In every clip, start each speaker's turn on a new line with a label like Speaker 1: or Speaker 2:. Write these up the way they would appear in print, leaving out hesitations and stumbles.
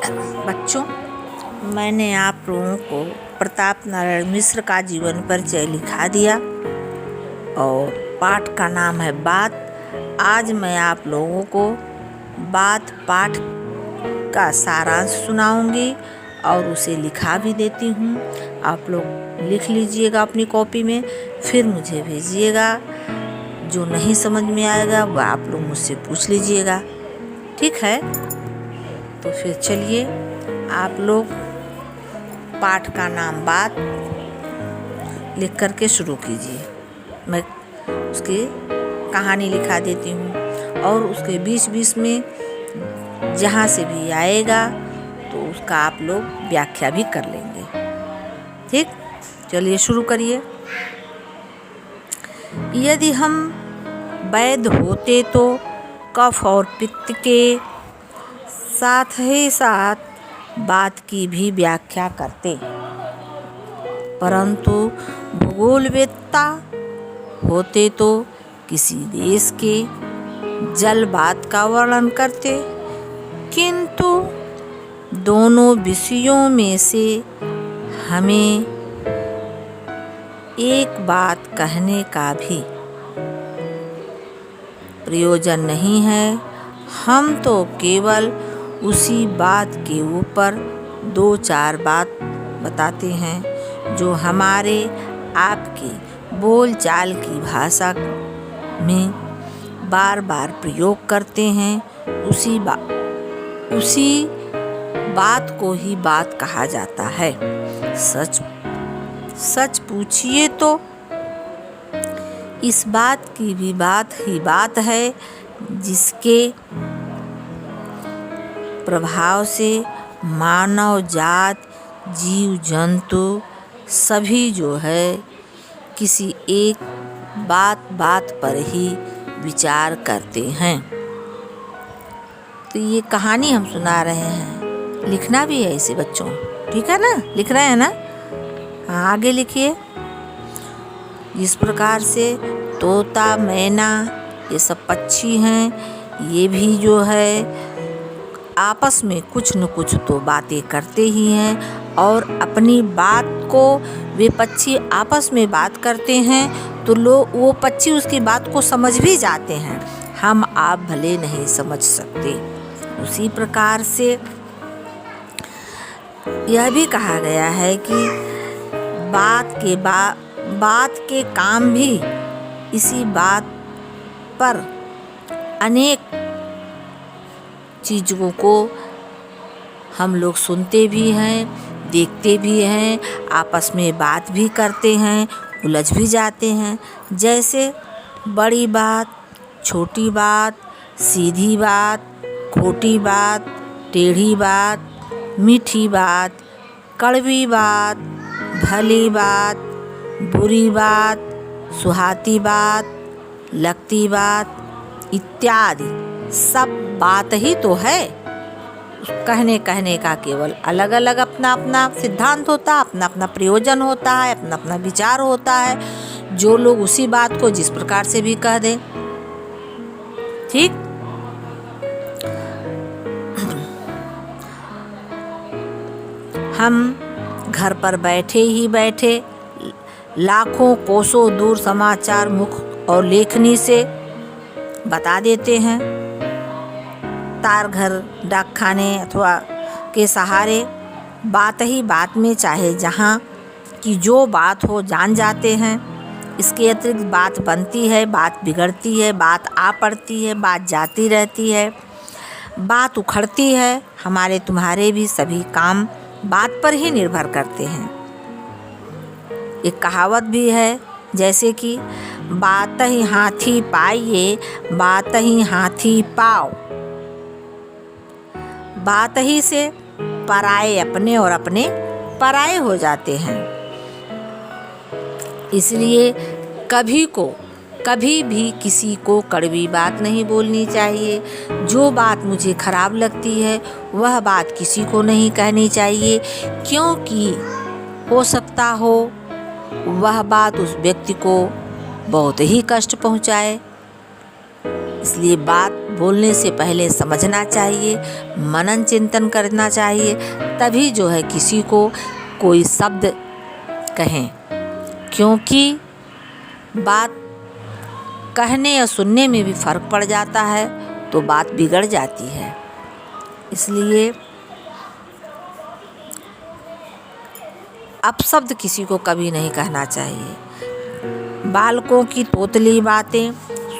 Speaker 1: बच्चों, मैंने आप लोगों को प्रताप नारायण मिश्र का जीवन परिचय लिखा दिया और पाठ का नाम है बात। आज मैं आप लोगों को बात पाठ का सारांश सुनाऊंगी और उसे लिखा भी देती हूँ। आप लोग लिख लीजिएगा अपनी कॉपी में, फिर मुझे भेजिएगा। जो नहीं समझ में आएगा वह आप लोग मुझसे पूछ लीजिएगा, ठीक है? तो फिर चलिए, आप लोग पाठ का नाम बात लिख करके शुरू कीजिए। मैं उसकी कहानी लिखा देती हूँ और उसके बीच बीच में जहाँ से भी आएगा तो उसका आप लोग व्याख्या भी कर लेंगे, ठीक? चलिए शुरू करिए। यदि हम वैद्य होते तो कफ और पित्त के साथ ही साथ बात की भी व्याख्या करते, परंतु भूगोलवेत्ता होते तो किसी देश के जल बात का वर्णन करते। किंतु दोनों विषयों में से हमें एक बात कहने का भी प्रयोजन नहीं है। हम तो केवल उसी बात के ऊपर 2-4 बात बताते हैं जो हमारे आपके बोलचाल की भाषा में बार बार प्रयोग करते हैं। उसी बात को ही बात कहा जाता है। सच पूछिए तो इस बात की भी बात ही बात है जिसके प्रभाव से मानव जात, जीव जंतु सभी जो है किसी एक बात पर ही विचार करते हैं। तो ये कहानी हम सुना रहे हैं, लिखना भी है इसे बच्चों, ठीक है ना? लिख रहे हैं ना? हाँ, आगे लिखिए। इस प्रकार से तोता, मैना ये सब पक्षी हैं, ये भी जो है आपस में कुछ न कुछ तो बातें करते ही हैं और अपनी बात को वे पक्षी आपस में बात करते हैं तो वो पक्षी उसकी बात को समझ भी जाते हैं, हम आप भले नहीं समझ सकते। उसी प्रकार से यह भी कहा गया है कि बात के काम भी इसी बात पर अनेक चीज़ों को हम लोग सुनते भी हैं, देखते भी हैं, आपस में बात भी करते हैं, उलझ भी जाते हैं। जैसे बड़ी बात, छोटी बात, सीधी बात, खोटी बात, टेढ़ी बात, मीठी बात, कड़वी बात, भली बात, बुरी बात, सुहाती बात, लगती बात इत्यादि सब बात ही तो है। कहने का केवल अलग अलग अपना अपना सिद्धांत होता है, अपना अपना प्रयोजन होता है, अपना अपना विचार होता है। जो लोग उसी बात को जिस प्रकार से भी कह दें, ठीक? हम घर पर बैठे लाखों कोसों दूर समाचार मुख और लेखनी से बता देते हैं। तार घर, डाकखाने अथवा के सहारे बात ही बात में चाहे जहाँ की जो बात हो जान जाते हैं। इसके अतिरिक्त बात बनती है, बात बिगड़ती है, बात आ पड़ती है, बात जाती रहती है, बात उखड़ती है। हमारे तुम्हारे भी सभी काम बात पर ही निर्भर करते हैं। एक कहावत भी है, जैसे कि बात ही हाथी पाइए, बात ही हाथी पाओ। बात ही से पराए अपने और अपने पराए हो जाते हैं। इसलिए कभी भी किसी को कड़वी बात नहीं बोलनी चाहिए। जो बात मुझे खराब लगती है वह बात किसी को नहीं कहनी चाहिए, क्योंकि हो सकता हो वह बात उस व्यक्ति को बहुत ही कष्ट पहुंचाए। इसलिए बोलने से पहले समझना चाहिए, मनन चिंतन करना चाहिए, तभी जो है किसी को कोई शब्द कहें। क्योंकि बात कहने या सुनने में भी फ़र्क पड़ जाता है तो बात बिगड़ जाती है। इसलिए अपशब्द किसी को कभी नहीं कहना चाहिए। बालकों की तोतली बातें,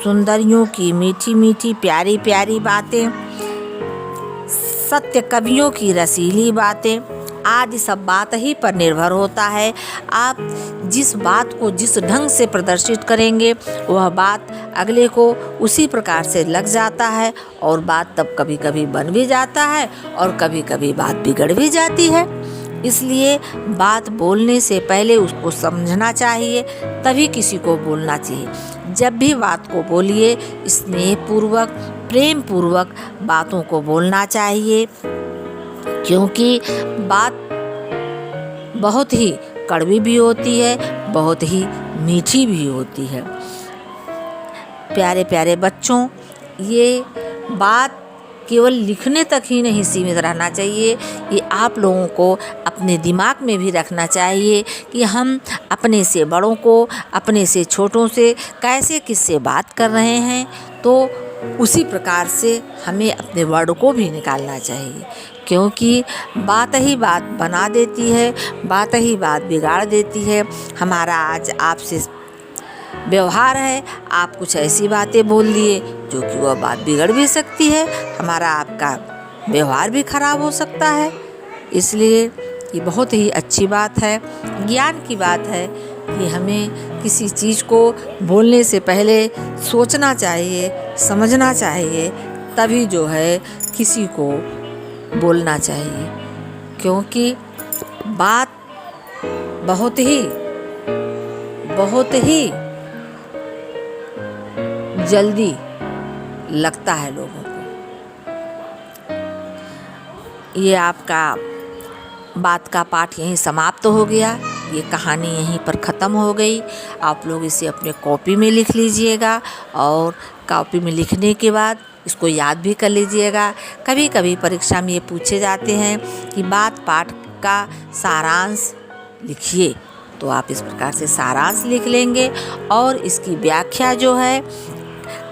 Speaker 1: सुंदरियों की मीठी मीठी प्यारी प्यारी बातें, सत्य कवियों की रसीली बातें आदि सब बात ही पर निर्भर होता है। आप जिस बात को जिस ढंग से प्रदर्शित करेंगे वह बात अगले को उसी प्रकार से लग जाता है और बात तब कभी कभी बन भी जाता है और कभी कभी बात बिगड़ भी जाती है। इसलिए बात बोलने से पहले उसको समझना चाहिए, तभी किसी को बोलना चाहिए। जब भी बात को बोलिए स्नेहपूर्वक प्रेम पूर्वक बातों को बोलना चाहिए, क्योंकि बात बहुत ही कड़वी भी होती है, बहुत ही मीठी भी होती है। प्यारे प्यारे बच्चों, ये बात केवल लिखने तक ही नहीं सीमित रहना चाहिए, ये आप लोगों को अपने दिमाग में भी रखना चाहिए कि हम अपने से बड़ों को, अपने से छोटों से कैसे किससे बात कर रहे हैं, तो उसी प्रकार से हमें अपने वर्ड को भी निकालना चाहिए। क्योंकि बात ही बात बना देती है, बात ही बात बिगाड़ देती है। हमारा आज आपसे व्यवहार है, आप कुछ ऐसी बातें बोल दिए जो कि वह बात बिगड़ भी सकती है, हमारा आपका व्यवहार भी खराब हो सकता है। इसलिए ये बहुत ही अच्छी बात है, ज्ञान की बात है कि हमें किसी चीज़ को बोलने से पहले सोचना चाहिए, समझना चाहिए, तभी जो है किसी को बोलना चाहिए। क्योंकि बात बहुत ही जल्दी लगता है लोगों को। ये आपका बात का पाठ यहीं समाप्त हो गया, ये कहानी यहीं पर ख़त्म हो गई। आप लोग इसे अपने कॉपी में लिख लीजिएगा और कॉपी में लिखने के बाद इसको याद भी कर लीजिएगा। कभी कभी परीक्षा में ये पूछे जाते हैं कि बात पाठ का सारांश लिखिए, तो आप इस प्रकार से सारांश लिख लेंगे और इसकी व्याख्या जो है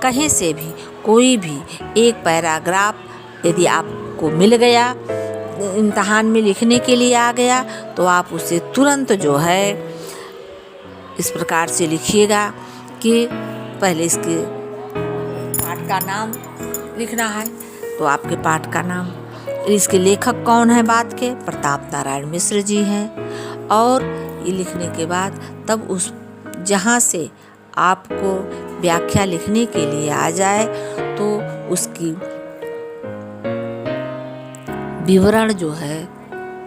Speaker 1: कहीं से भी कोई भी एक पैराग्राफ यदि आपको मिल गया, इम्तहान में लिखने के लिए आ गया, तो आप उसे तुरंत जो है इस प्रकार से लिखिएगा कि पहले इसके पाठ का नाम लिखना है, तो आपके पाठ का नाम, इसके लेखक कौन है बात के, प्रताप नारायण मिश्र जी हैं। और ये लिखने के बाद तब उस जहाँ से आपको व्याख्या लिखने के लिए आ जाए तो उसकी विवरण जो है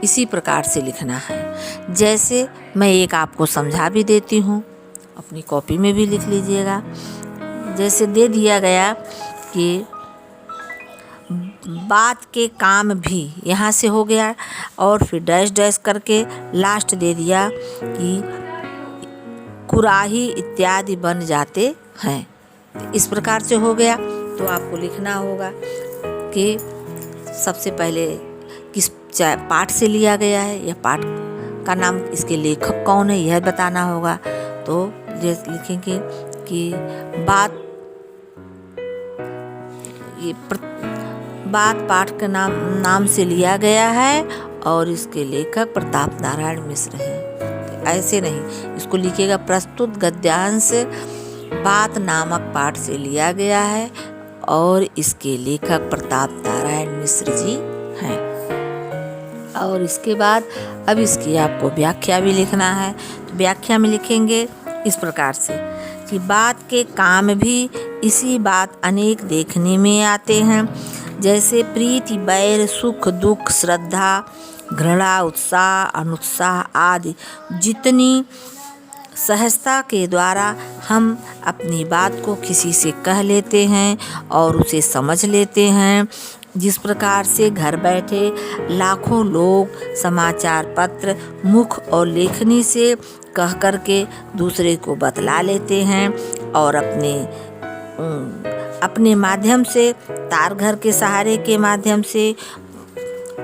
Speaker 1: इसी प्रकार से लिखना है। जैसे मैं एक आपको समझा भी देती हूँ, अपनी कॉपी में भी लिख लीजिएगा। जैसे दे दिया गया कि बात के काम भी, यहाँ से हो गया और फिर डैश डैश करके लास्ट दे दिया कि कुराही इत्यादि बन जाते हैं। इस प्रकार से हो गया, तो आपको लिखना होगा कि सबसे पहले किस पाठ से लिया गया है, यह पाठ का नाम, इसके लेखक कौन है यह बताना होगा। तो जैसे लिखेंगे कि बात पाठ के नाम से लिया गया है और इसके लेखक प्रताप नारायण मिश्र हैं। ऐसे नहीं, इसको लिखिएगा प्रस्तुत गद्यांश बात नामक पाठ से लिया गया है और इसके लेखक प्रताप नारायण मिश्र जी हैं। और इसके बाद अब इसकी आपको व्याख्या भी लिखना है। तो व्याख्या में लिखेंगे इस प्रकार से कि बात के काम भी इसी बात अनेक देखने में आते हैं, जैसे प्रीति बैर सुख दुख श्रद्धा घृणा उत्साह अनुत्साह आदि जितनी सहजता के द्वारा हम अपनी बात को किसी से कह लेते हैं और उसे समझ लेते हैं। जिस प्रकार से घर बैठे लाखों लोग समाचार पत्र मुख और लेखनी से कह कर के दूसरे को बतला लेते हैं और अपने अपने माध्यम से, तार घर के सहारे के माध्यम से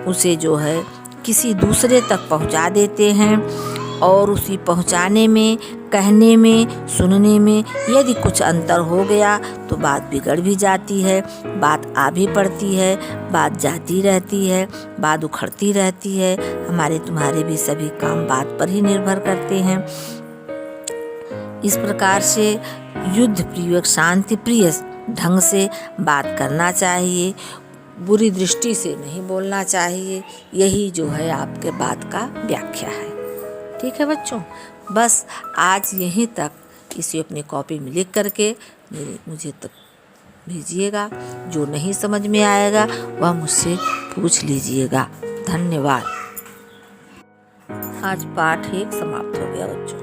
Speaker 1: उसे जो है किसी दूसरे तक पहुंचा देते हैं। और उसी पहुंचाने में, कहने में, सुनने में यदि कुछ अंतर हो गया तो बात बिगड़ भी जाती है, बात आ भी पड़ती है, बात जाती रहती है, बात उखड़ती रहती है। हमारे तुम्हारे भी सभी काम बात पर ही निर्भर करते हैं। इस प्रकार से युद्ध प्रिय, शांति प्रिय ढंग से बात करना चाहिए, बुरी दृष्टि से नहीं बोलना चाहिए। यही जो है आपके बात का व्याख्या है। ठीक है बच्चों, बस आज यहीं तक। इसे अपनी कॉपी में लिख करके मुझे तक भेजिएगा। जो नहीं समझ में आएगा वह मुझसे पूछ लीजिएगा। धन्यवाद। आज पाठ 1 समाप्त हो गया बच्चों।